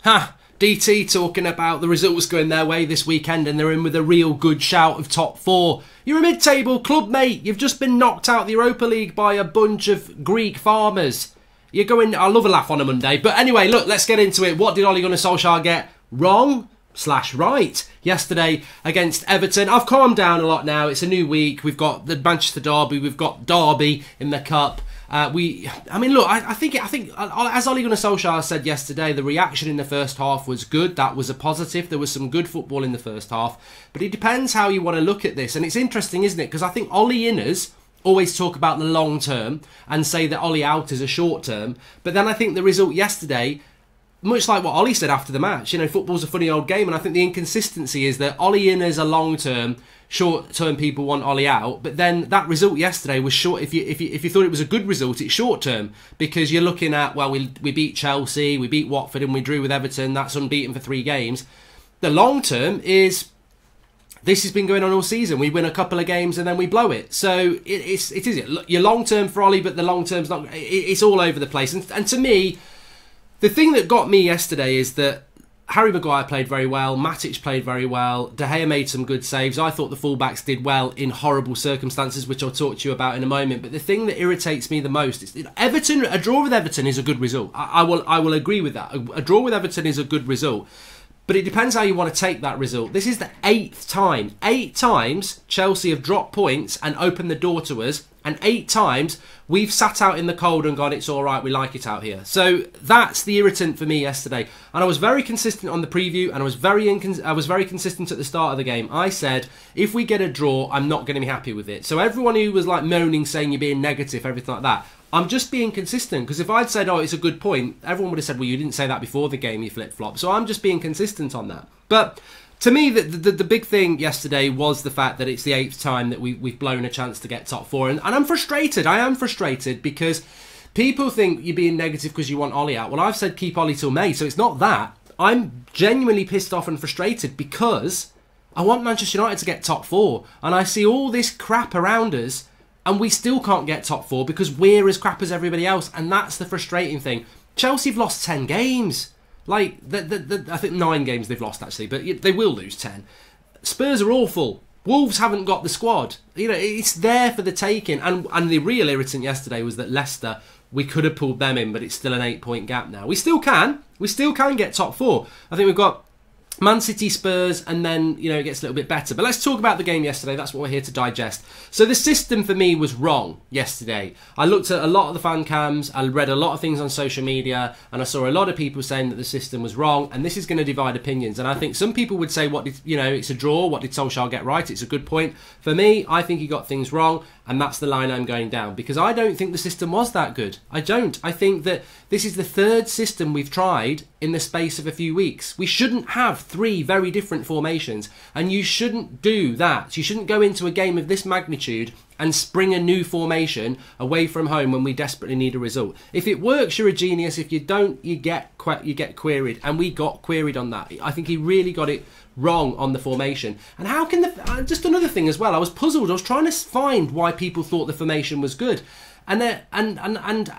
Ha! DT talking about the results going their way this weekend and they're in with a real good shout of top 4. You're a mid-table club, mate. You've just been knocked out of the Europa League by a bunch of Greek farmers. You're going... I love a laugh on a Monday. But anyway, look, let's get into it. What did Ole Gunnar Solskjaer get wrong / right yesterday against Everton? I've calmed down a lot now. It's a new week. We've got the Manchester Derby. We've got Derby in the Cup. I mean, look, I think as Ole Gunnar Solskjaer said yesterday, the reaction in the first half was good. That was a positive. There was some good football in the first half. But it depends how you want to look at this. And it's interesting, isn't it? Because I think Ole inners always talk about the long term and say that Ole out is a short term. But then I think the result yesterday, much like what Ole said after the match, you know, football's a funny old game. And I think the inconsistency is that Ole inners are long term. Short-term people want Ole out, but then that result yesterday was short. If you thought it was a good result, it's short-term because you're looking at, well, we beat Chelsea, we beat Watford, and we drew with Everton. That's unbeaten for 3 games. The long-term is this has been going on all season. We win a couple of games and then we blow it. So it is your long-term for Ole, but the long-term's not. It's all over the place. And to me, the thing that got me yesterday is that Harry Maguire played very well, Matic played very well, De Gea made some good saves. I thought the fullbacks did well in horrible circumstances, which I'll talk to you about in a moment. But the thing that irritates me the most is Everton. A draw with Everton is a good result. I will agree with that. A draw with Everton is a good result. But it depends how you want to take that result. This is the 8th time. 8 times Chelsea have dropped points and opened the door to us. And 8 times we've sat out in the cold and gone, it's all right, we like it out here. So that's the irritant for me yesterday. And I was very consistent on the preview and I was very consistent at the start of the game. I said, if we get a draw, I'm not going to be happy with it. So everyone who was like moaning, saying you're being negative, everything like that, I'm just being consistent, because if I'd said, oh, it's a good point, everyone would have said, well, you didn't say that before the game, you flip-flop. So I'm just being consistent on that. But to me, the big thing yesterday was the fact that it's the 8th time that we've blown a chance to get top 4. And I'm frustrated. I am frustrated because people think you're being negative because you want Ole out. Well, I've said keep Ole till May, so it's not that. I'm genuinely pissed off and frustrated because I want Manchester United to get top 4. And I see all this crap around us and we still can't get top 4 because we're as crap as everybody else. And that's the frustrating thing. Chelsea have lost 10 games. Like, I think 9 games they've lost, actually. But they will lose 10. Spurs are awful. Wolves haven't got the squad. You know, it's there for the taking. And the real irritant yesterday was that Leicester, we could have pulled them in, but it's still an 8-point gap now. We still can. We still can get top 4. I think we've got Man City, Spurs, and then, you know, it gets a little bit better. But let's talk about the game yesterday. That's what we're here to digest. So the system for me was wrong yesterday. I looked at a lot of the fan cams, I read a lot of things on social media, and I saw a lot of people saying that the system was wrong, and this is going to divide opinions. And I think some people would say, it's a draw, what did Solskjaer get right? It's a good point. For me, I think he got things wrong, and that's the line I'm going down, because I don't think the system was that good. I don't. I think that this is the 3rd system we've tried in the space of a few weeks. We shouldn't have 3 very different formations, and you shouldn't do that. You shouldn't go into a game of this magnitude and spring a new formation away from home when we desperately need a result. If it works, you're a genius. If you don't, you get queried, and we got queried on that. I think he really got it wrong on the formation. And how can just another thing as well, I was puzzled. I was trying to find why people thought the formation was good. And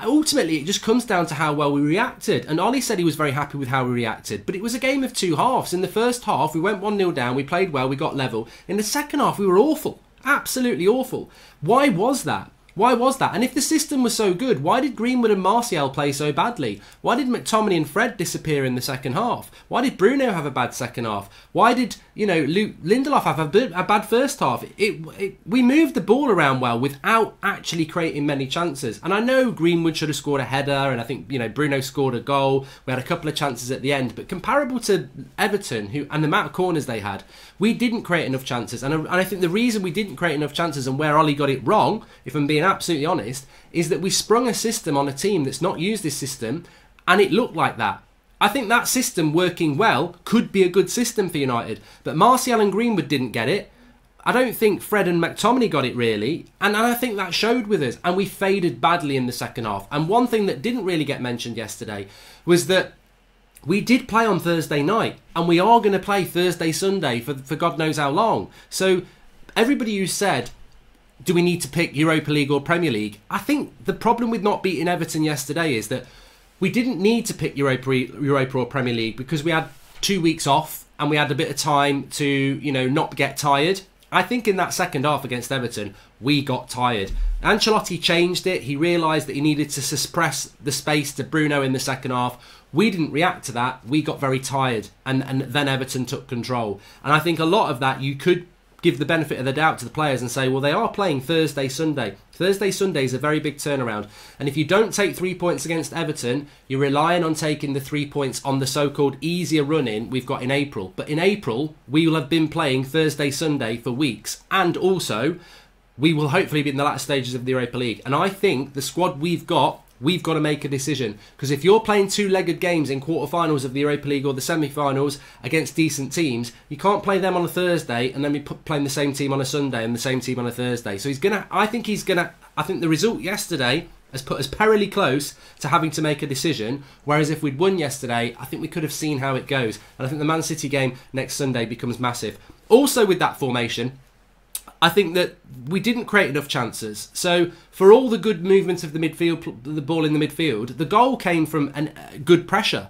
ultimately, it just comes down to how well we reacted. And Ole said he was very happy with how we reacted. But it was a game of 2 halves. In the first half, we went 1-0 down. We played well. We got level. In the second half, we were awful. Absolutely awful. Why was that? Why was that? And if the system was so good, why did Greenwood and Martial play so badly? Why did McTominay and Fred disappear in the second half? Why did Bruno have a bad second half? Why did, Lindelof have a bad first half? We moved the ball around well without actually creating many chances. And I know Greenwood should have scored a header, and I think, Bruno scored a goal. We had a couple of chances at the end. But comparable to Everton, and the amount of corners they had, we didn't create enough chances. And I think the reason we didn't create enough chances, and where Ole got it wrong, if I'm being absolutely honest, is that we sprung a system on a team that's not used this system, and it looked like that. I think that system working well could be a good system for United, but Martial and Greenwood didn't get it. I don't think Fred and McTominay got it really, and I think that showed with us, and we faded badly in the second half. And one thing that didn't really get mentioned yesterday was that we did play on Thursday night, and we are going to play Thursday, Sunday for God knows how long. So everybody who said, do we need to pick Europa League or Premier League? I think the problem with not beating Everton yesterday is that we didn't need to pick Europa or Premier League because we had 2 weeks off and we had a bit of time to, you know, not get tired. I think in that second half against Everton, we got tired. Ancelotti changed it. He realised that he needed to suppress the space to Bruno in the second half. We didn't react to that. We got very tired, and then Everton took control. And I think a lot of that you could give the benefit of the doubt to the players and say, well, they are playing Thursday, Sunday. Thursday, Sunday is a very big turnaround. And if you don't take 3 points against Everton, you're relying on taking the 3 points on the so-called easier run-in we've got in April. But in April, we will have been playing Thursday, Sunday for weeks. And also, we will hopefully be in the latter stages of the Europa League. And I think the squad we've got to make a decision. Because if you're playing two-legged games in quarterfinals of the Europa League or the semi-finals against decent teams, you can't play them on a Thursday and then be playing the same team on a Sunday and the same team on a Thursday. So I think the result yesterday has put us perilly close to having to make a decision. Whereas if we'd won yesterday, I think we could have seen how it goes. And I think the Man City game next Sunday becomes massive. Also with that formation, I think that we didn't create enough chances. So for all the good movement of the midfield, the ball in the midfield, the goal came from good pressure.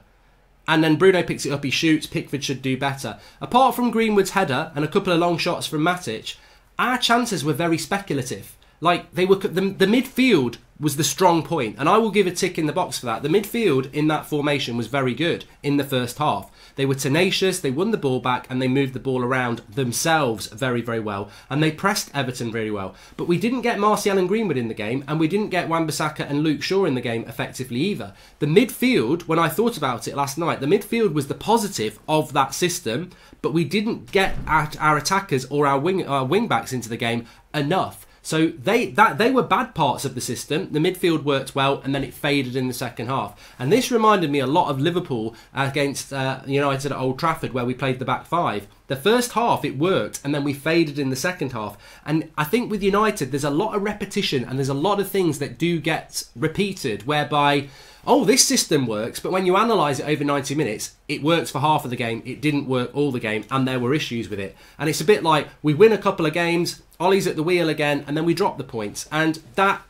And then Bruno picks it up, he shoots, Pickford should do better. Apart from Greenwood's header and a couple of long shots from Matic, our chances were very speculative. Like, they were the midfield was the strong point, and I will give a tick in the box for that. The midfield in that formation was very good in the first half. They were tenacious, they won the ball back, and they moved the ball around themselves very, very well. And they pressed Everton very well. But we didn't get Martial and Greenwood in the game, and we didn't get Wan-Bissaka and Luke Shaw in the game effectively either. The midfield, when I thought about it last night, the midfield was the positive of that system, but we didn't get our attackers or our wing backs into the game enough. So they were bad parts of the system. The midfield worked well, and then it faded in the second half. And this reminded me a lot of Liverpool against United at Old Trafford, where we played the back five. The first half it worked, and then we faded in the second half. And I think with United, there's a lot of repetition, and there's a lot of things that do get repeated, whereby, oh, this system works, but when you analyse it over 90 minutes, it works for half of the game, it didn't work all the game, and there were issues with it. And it's a bit like, we win a couple of games, Ollie's at the wheel again, and then we drop the points. And the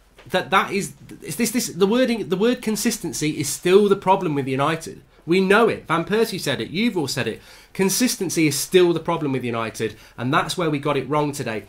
word consistency is still the problem with United. We know it. Van Persie said it. You've all said it. Consistency is still the problem with United, and that's where we got it wrong today.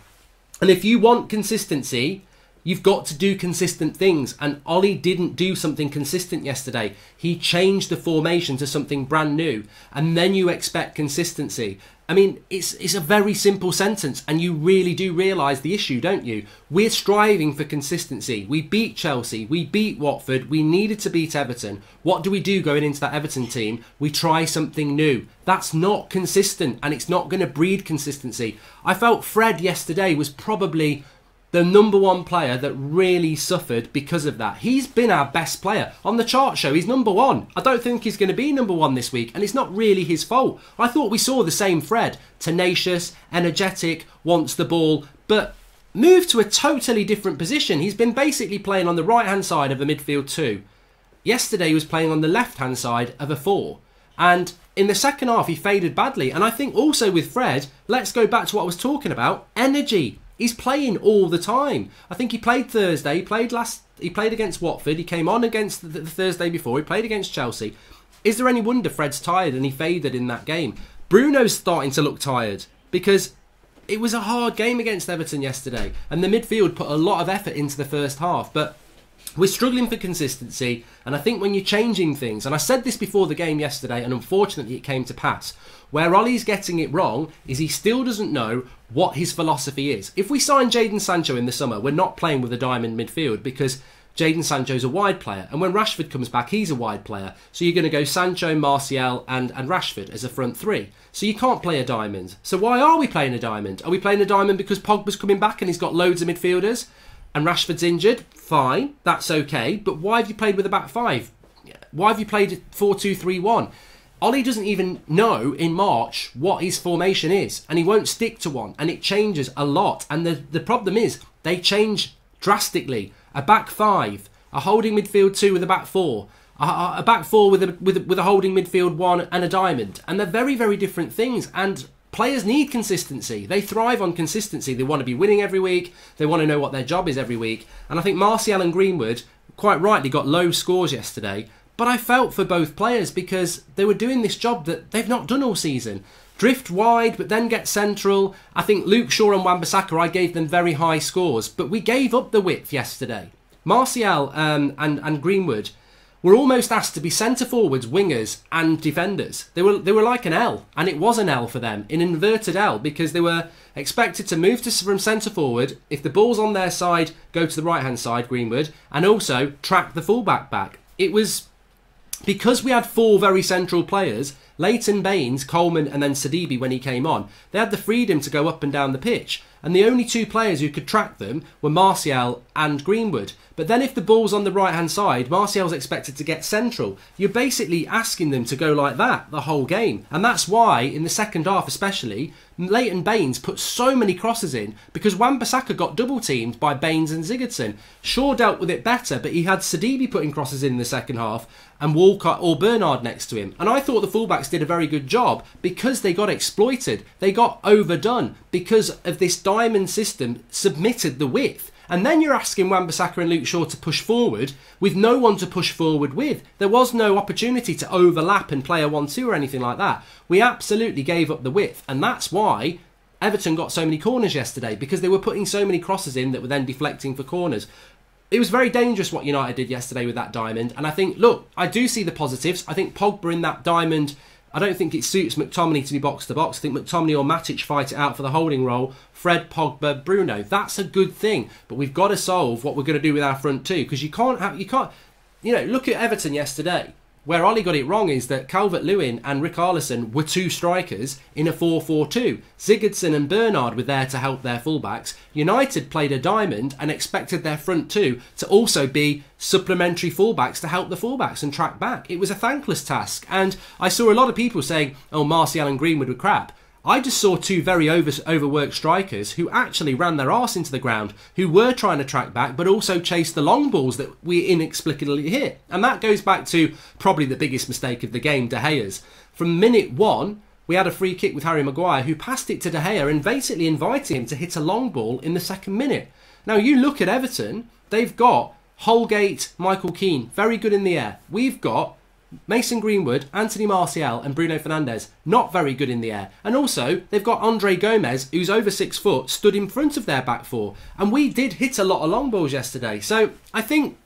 And if you want consistency, you've got to do consistent things, and Ollie didn't do something consistent yesterday. He changed the formation to something brand new, and then you expect consistency. I mean, it's a very simple sentence, and you really do realise the issue, don't you? We're striving for consistency. We beat Chelsea, we beat Watford, we needed to beat Everton. What do we do going into that Everton team? We try something new. That's not consistent, and it's not going to breed consistency. I felt Fred yesterday was probably the number one player that really suffered because of that. He's been our best player. On the chart show, he's number one. I don't think he's going to be number one this week, and it's not really his fault. I thought we saw the same Fred. Tenacious, energetic, wants the ball, but moved to a totally different position. He's been basically playing on the right-hand side of the midfield two. Yesterday he was playing on the left-hand side of a four. And in the second half, he faded badly. And I think also with Fred, let's go back to what I was talking about, energy. He's playing all the time. I think he played Thursday. He played against Watford. He came on against the Thursday before. He played against Chelsea. Is there any wonder Fred's tired and he faded in that game? Bruno's starting to look tired because it was a hard game against Everton yesterday, and the midfield put a lot of effort into the first half. But we're struggling for consistency, and I think when you're changing things, and I said this before the game yesterday, and unfortunately it came to pass, where Ollie's getting it wrong is he still doesn't know what his philosophy is. If we sign Jadon Sancho in the summer, we're not playing with a diamond midfield because Jadon Sancho's a wide player, and when Rashford comes back, he's a wide player. So you're going to go Sancho, Martial and Rashford as a front three. So you can't play a diamond. So why are we playing a diamond? Are we playing a diamond because Pogba's coming back and he's got loads of midfielders and Rashford's injured? Fine, that's okay. But why have you played with a back five? Why have you played 4-2-3-1? Ollie doesn't even know in March what his formation is, and he won't stick to one, and it changes a lot. And the problem is they change drastically. A back five, a holding midfield two with a back four, a back four with a holding midfield one and a diamond, and they're very, very different things. And players need consistency. They thrive on consistency. They want to be winning every week. They want to know what their job is every week. And I think Martial and Greenwood quite rightly got low scores yesterday, But I felt for both players because they were doing this job that they've not done all season. Drift wide, but then get central. I think Luke Shaw and Wan-Bissaka, I gave them very high scores, but we gave up the width yesterday. Martial and Greenwood were almost asked to be centre forwards, wingers and defenders. They were like an L, and it was an L for them, an inverted L, because they were expected to move from centre forward. If the ball's on their side, go to the right hand side, Greenwood, and also track the fullback back. It was because we had 4 very central players, Leighton Baines, Coleman and then Sidibe when he came on, they had the freedom to go up and down the pitch. And the only 2 players who could track them were Martial and Greenwood. But then if the ball's on the right-hand side, Martial's expected to get central. You're basically asking them to go like that the whole game. And that's why, in the second half especially, Leighton Baines put so many crosses in because Wan-Bissaka got double-teamed by Baines and Sigurdsson. Shaw dealt with it better, but he had Sidibe putting crosses in the second half and Walcott or Bernard next to him. And I thought the fullbacks did a very good job because they got exploited. They got overdone because of this diamond system submitted the width. And then you're asking Wan-Bissaka and Luke Shaw to push forward with no one to push forward with. There was no opportunity to overlap and play a 1-2 or anything like that. We absolutely gave up the width. And that's why Everton got so many corners yesterday, because they were putting so many crosses in that were then deflecting for corners. It was very dangerous what United did yesterday with that diamond. And I think, look, I do see the positives. I think Pogba in that diamond, I don't think it suits McTominay to be box to box. I think McTominay or Matic fight it out for the holding role. Fred, Pogba, Bruno. That's a good thing. But we've got to solve what we're going to do with our front 2, because you can't, look at Everton yesterday. Where Ollie got it wrong is that Calvert-Lewin and Richarlison were 2 strikers in a 4-4-2. Sigurdsson and Bernard were there to help their fullbacks. United played a diamond and expected their front 2 to also be supplementary fullbacks to help the fullbacks and track back. It was a thankless task. And I saw a lot of people saying, oh, Martial and Greenwood were crap. I just saw 2 very overworked strikers who actually ran their arse into the ground, who were trying to track back, but also chase the long balls that we inexplicably hit. And that goes back to probably the biggest mistake of the game, De Gea's. From minute 1, we had a free kick with Harry Maguire, who passed it to De Gea and basically invited him to hit a long ball in the second minute. Now, you look at Everton, they've got Holgate, Michael Keane, very good in the air. We've got Mason Greenwood, Anthony Martial and Bruno Fernandes, not very good in the air. And also, they've got Andre Gomez, who's over 6 foot, stood in front of their back 4. And we did hit a lot of long balls yesterday. So I think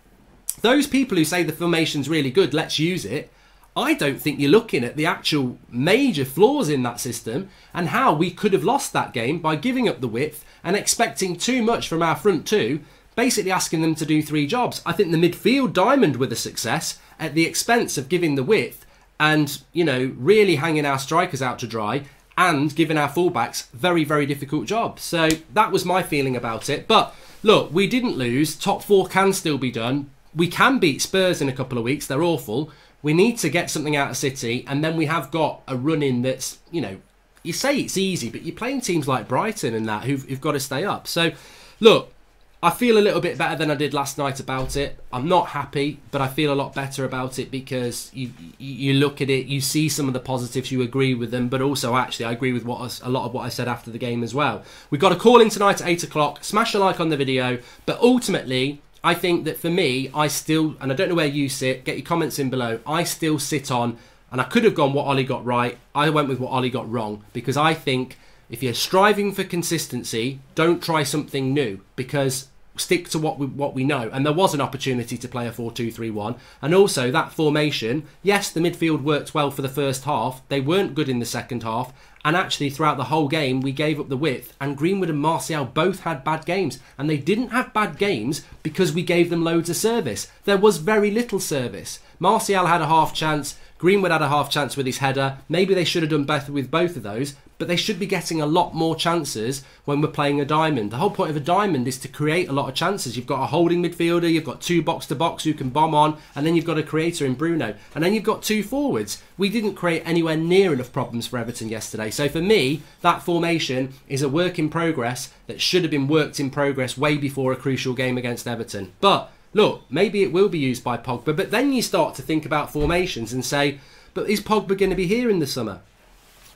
those people who say the formation's really good, let's use it, I don't think you're looking at the actual major flaws in that system and how we could have lost that game by giving up the width and expecting too much from our front 2, basically asking them to do 3 jobs. I think the midfield diamond were the success at the expense of giving the width and, really hanging our strikers out to dry and giving our fullbacks very, very difficult jobs. So that was my feeling about it. But look, we didn't lose. Top 4 can still be done. We can beat Spurs in a couple of weeks. They're awful. We need to get something out of City. And then we have got a run-in that's, you say it's easy, but you're playing teams like Brighton and that who've got to stay up. So, look, I feel a little bit better than I did last night about it. I'm not happy, but I feel a lot better about it because you look at it, you see some of the positives, you agree with them, but also actually I agree with a lot of what I said after the game as well. We've got a call in tonight at 8 o'clock. Smash a like on the video, but ultimately, I think that for me, I still, and I don't know where you sit, get your comments in below, I still sit on, and I could have gone what Ollie got right, I went with what Ollie got wrong, because I think if you're striving for consistency, don't try something new, because stick to what we know. And there was an opportunity to play a 4-2-3-1. And also that formation, yes, the midfield worked well for the first half. They weren't good in the second half. And actually throughout the whole game, we gave up the width. And Greenwood and Martial both had bad games. And they didn't have bad games because we gave them loads of service. There was very little service. Martial had a half chance. Greenwood had a half chance with his header. Maybe they should have done better with both of those, but they should be getting a lot more chances when we're playing a diamond. The whole point of a diamond is to create a lot of chances. You've got a holding midfielder, you've got 2 box-to-box who can bomb on, and then you've got a creator in Bruno, and then you've got 2 forwards. We didn't create anywhere near enough problems for Everton yesterday. So for me, that formation is a work in progress that should have been worked in progress way before a crucial game against Everton. But look, maybe it will be used by Pogba, but then you start to think about formations and say, but is Pogba going to be here in the summer?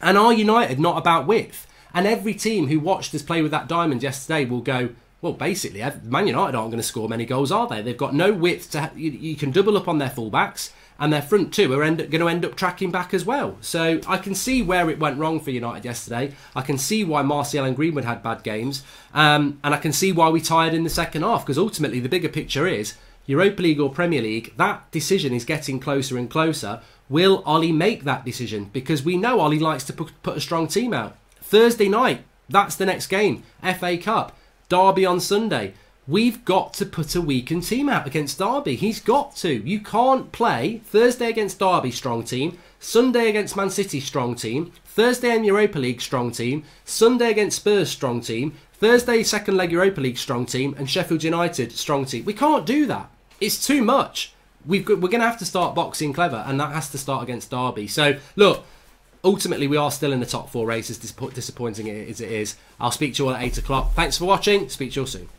And are United not about width? And every team who watched us play with that diamond yesterday will go, well, basically, Man United aren't going to score many goals, are they? They've got no width. You can double up on their fullbacks, and their front two are going to end up tracking back as well. So I can see where it went wrong for United yesterday. I can see why Martial and Greenwood had bad games, and I can see why we tired in the second half, because ultimately the bigger picture is Europa League or Premier League. That decision is getting closer and closer. Will Ollie make that decision? Because we know Ollie likes to put a strong team out. Thursday night, that's the next game. FA Cup. Derby on Sunday. We've got to put a weakened team out against Derby. He's got to. You can't play Thursday against Derby, strong team. Sunday against Man City, strong team. Thursday in Europa League, strong team. Sunday against Spurs, strong team. Thursday, second leg Europa League, strong team. And Sheffield United, strong team. We can't do that. It's too much. We're going to have to start boxing clever, and that has to start against Derby. So, look, ultimately we are still in the top 4 races, disappointing as it is. I'll speak to you all at 8 o'clock. Thanks for watching. Speak to you all soon.